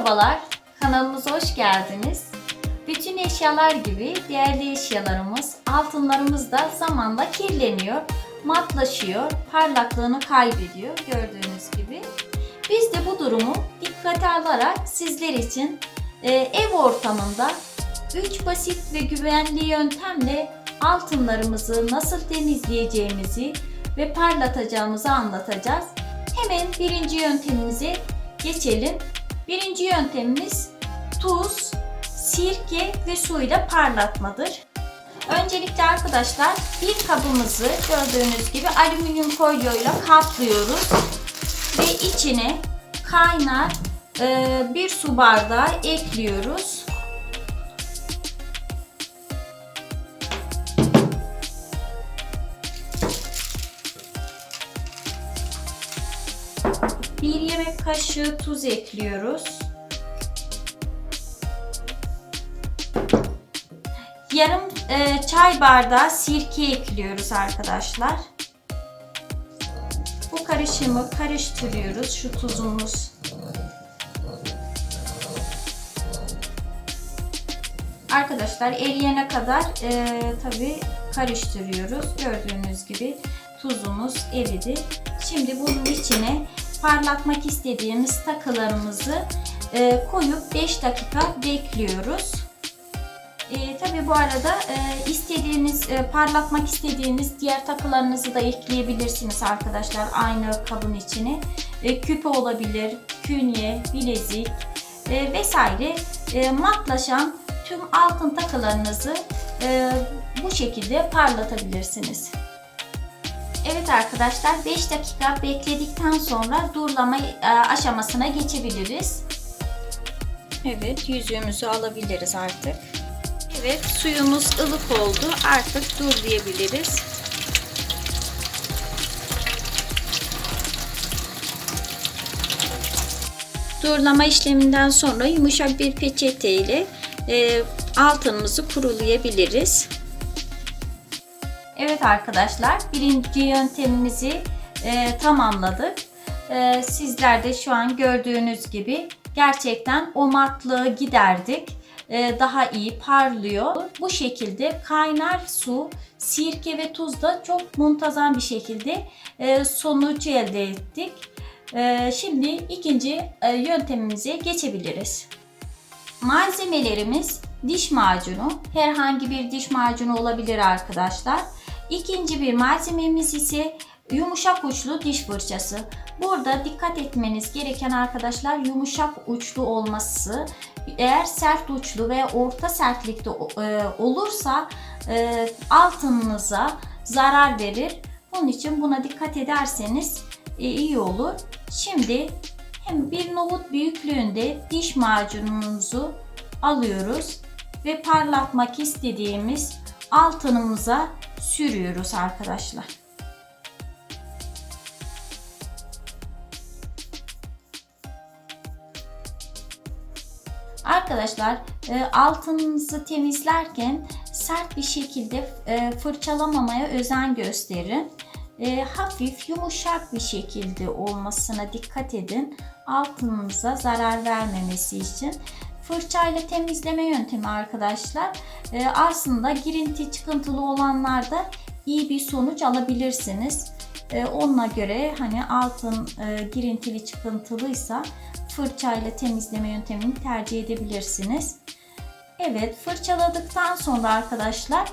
Merhabalar, kanalımıza hoş geldiniz. Bütün eşyalar gibi değerli eşyalarımız, altınlarımız da zamanla kirleniyor, matlaşıyor, parlaklığını kaybediyor gördüğünüz gibi. Biz de bu durumu dikkate alarak sizler için ev ortamında 3 basit ve güvenli yöntemle altınlarımızı nasıl temizleyeceğimizi ve parlatacağımızı anlatacağız. Hemen birinci yöntemimize geçelim. Birinci yöntemimiz tuz, sirke ve suyla parlatmadır. Öncelikle arkadaşlar bir kabımızı gördüğünüz gibi alüminyum folyoyla kaplıyoruz ve içine kaynar bir su bardağı ekliyoruz. Bir yemek kaşığı tuz ekliyoruz. Yarım çay bardağı sirke ekliyoruz arkadaşlar. Bu karışımı karıştırıyoruz. Şu tuzumuz. Arkadaşlar eriyene kadar tabii karıştırıyoruz. Gördüğünüz gibi tuzumuz eridi. Şimdi bunun içine parlatmak istediğimiz takılarımızı koyup 5 dakika bekliyoruz. Tabi bu arada parlatmak istediğiniz diğer takılarınızı da ekleyebilirsiniz arkadaşlar aynı kabın içine. Küpe olabilir, künye, bilezik vesaire matlaşan tüm altın takılarınızı bu şekilde parlatabilirsiniz. Evet arkadaşlar 5 dakika bekledikten sonra durlama aşamasına geçebiliriz. Evet, yüzüğümüzü alabiliriz artık. Evet, suyumuz ılık oldu. Artık durlayabiliriz. Durlama işleminden sonra yumuşak bir peçete ile altınımızı kurulayabiliriz. Evet arkadaşlar, birinci yöntemimizi tamamladık. Sizler de şu an gördüğünüz gibi gerçekten o matlığı giderdik. Daha iyi parlıyor. Bu şekilde kaynar su, sirke ve tuzla çok muntazam bir şekilde sonuç elde ettik. Şimdi ikinci yöntemimize geçebiliriz. Malzemelerimiz diş macunu. Herhangi bir diş macunu olabilir arkadaşlar. İkinci bir malzememiz ise yumuşak uçlu diş fırçası. Burada dikkat etmeniz gereken arkadaşlar yumuşak uçlu olması. Eğer sert uçlu ve orta sertlikte olursa altınınıza zarar verir. Bunun için buna dikkat ederseniz iyi olur. Şimdi hem bir nohut büyüklüğünde diş macunumuzu alıyoruz ve parlatmak istediğimiz altınımıza sürüyoruz arkadaşlar. Arkadaşlar altınınızı temizlerken sert bir şekilde fırçalamamaya özen gösterin. Hafif yumuşak bir şekilde olmasına dikkat edin. Altınınıza zarar vermemesi için. Fırçayla temizleme yöntemi arkadaşlar. Aslında girinti çıkıntılı olanlarda iyi bir sonuç alabilirsiniz. Ona göre hani altın girintili çıkıntılıysa fırçayla temizleme yöntemini tercih edebilirsiniz. Evet, fırçaladıktan sonra arkadaşlar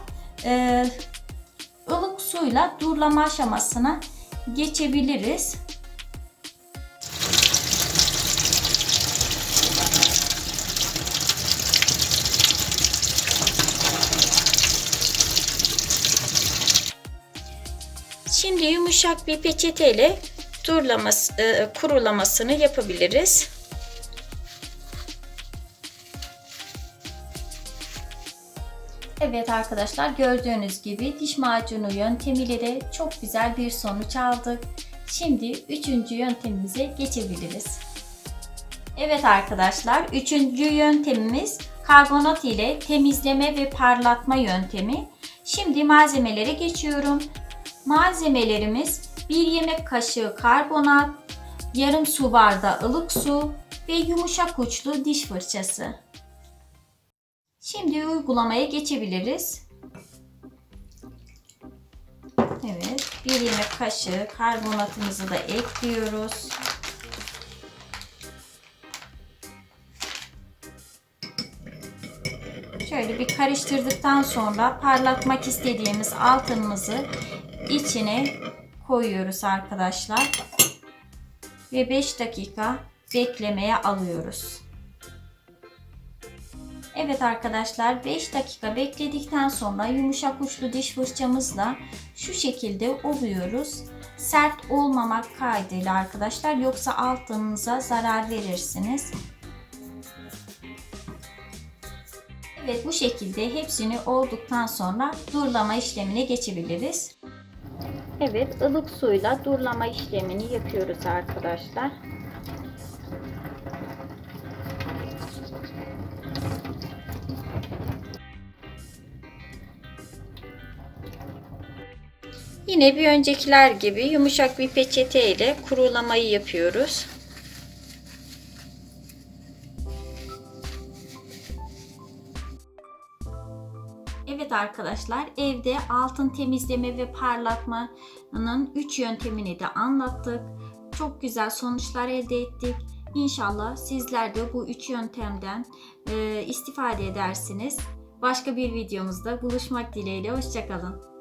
ılık suyla durlama aşamasına geçebiliriz. Şimdi yumuşak bir peçeteyle kurulamasını yapabiliriz. Evet arkadaşlar gördüğünüz gibi diş macunu yöntemiyle de çok güzel bir sonuç aldık. Şimdi üçüncü yöntemimize geçebiliriz. Evet arkadaşlar üçüncü yöntemimiz karbonat ile temizleme ve parlatma yöntemi. Şimdi malzemelere geçiyorum. Malzemelerimiz 1 yemek kaşığı karbonat, yarım su bardağı ılık su, ve yumuşak uçlu diş fırçası. Şimdi uygulamaya geçebiliriz. Evet, bir yemek kaşığı karbonatımızı da ekliyoruz. Şöyle bir karıştırdıktan sonra parlatmak istediğimiz altınımızı içine koyuyoruz arkadaşlar. Ve 5 dakika beklemeye alıyoruz. Evet arkadaşlar, 5 dakika bekledikten sonra yumuşak uçlu diş fırçamızla şu şekilde ovuyoruz. Sert olmamak kaydıyla arkadaşlar, yoksa altınınıza zarar verirsiniz. Evet, bu şekilde hepsini olduktan sonra durlama işlemine geçebiliriz. Evet, ılık suyla durlama işlemini yapıyoruz arkadaşlar. Yine bir öncekiler gibi yumuşak bir peçete ile kurulamayı yapıyoruz. Evet arkadaşlar, evde altın temizleme ve parlatmanın 3 yöntemini de anlattık. Çok güzel sonuçlar elde ettik. İnşallah sizler de bu 3 yöntemden istifade edersiniz. Başka bir videomuzda buluşmak dileğiyle. Hoşça kalın.